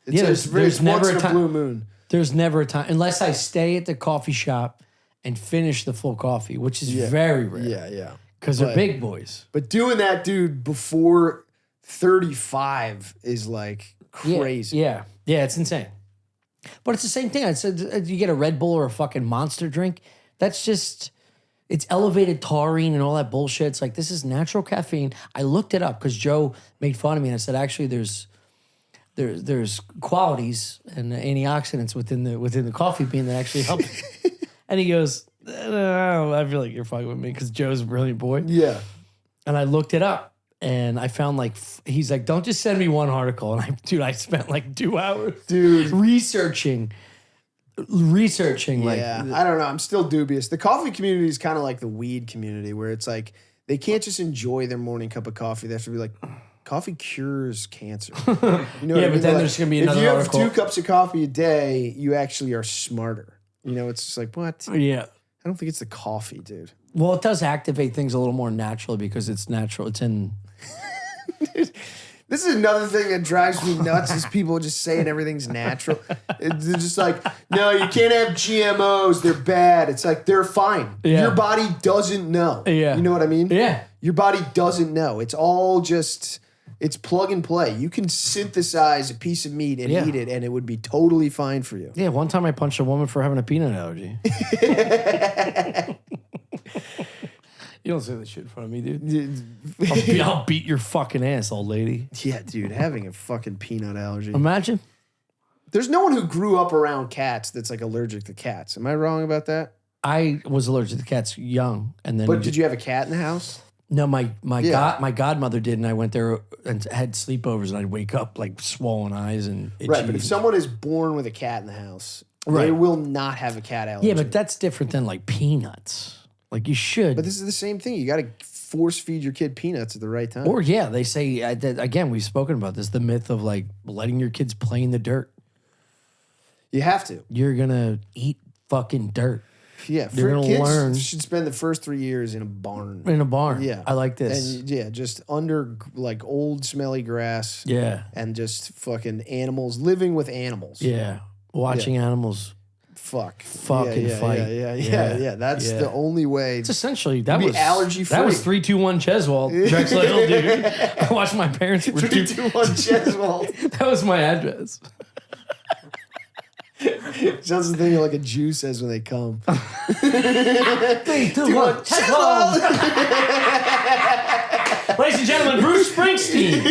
there's never once a in a time. blue moon. There's never a time unless I stay at the coffee shop and finish the full coffee, which is very rare. Yeah. Because they're big boys. But doing that, dude, before 35 is like crazy. Yeah, it's insane. But it's the same thing. I said you get a Red Bull or a fucking Monster drink. That's just it's elevated taurine and all that bullshit. It's like this is natural caffeine. I looked it up because Joe made fun of me and I said actually there's qualities and antioxidants within the coffee bean that actually help. And he goes, I feel like you're fucking with me because Joe's a brilliant boy. Yeah. And I looked it up and I found he's like, don't just send me one article. And I spent like 2 hours researching. Yeah. I don't know. I'm still dubious. The coffee community is kind of like the weed community where it's like they can't just enjoy their morning cup of coffee. They have to be like, coffee cures cancer. You know what I mean? But then there's going to be another if you have article. 2 cups of coffee a day, you actually are smarter. You know, it's just like, what? Yeah. I don't think it's the coffee, dude. Well, it does activate things a little more naturally because it's natural. It's in. This is another thing that drives me nuts is people just saying everything's natural. They're just like, no, you can't have GMOs. They're bad. It's like, they're fine. Yeah. Your body doesn't know. Yeah. You know what I mean? Yeah. Your body doesn't know. It's all just, it's plug and play. You can synthesize a piece of meat and eat it, and it would be totally fine for you. Yeah. One time I punched a woman for having a peanut allergy. You don't say that shit in front of me, dude. I'll beat your fucking ass, old lady. Yeah, dude, having a fucking peanut allergy. Imagine. There's no one who grew up around cats that's like allergic to cats. Am I wrong about that? I was allergic to cats young, and then. But did you have a cat in the house? No, my godmother did, and I went there and had sleepovers, and I'd wake up like swollen eyes and itchy. Right, but if someone is born with a cat in the house, they Right. will not have a cat allergy. Yeah, but that's different than like peanuts. Like you should. But this is the same thing. You got to force feed your kid peanuts at the right time. Or yeah, they say again. We've spoken about this. The myth of like letting your kids play in the dirt. You have to. You're gonna eat fucking dirt. Yeah, You're gonna kids learn should spend the first 3 years in a barn. in a barn. Yeah, I like this. And yeah, just under like old smelly grass. Yeah, And just fucking animals, living with animals. yeah. Watching animals fucking fight. Yeah. That's the only way. It's essentially that be was allergy-free. That was 3-2-1 Cheswold, Drexel Hill, dude. I watched my parents. 3-2-1 Cheswold. That was my address. Sounds the thing like a Jew says when they come. 3-2-1 Cheswold. Ladies and gentlemen, Bruce Springsteen.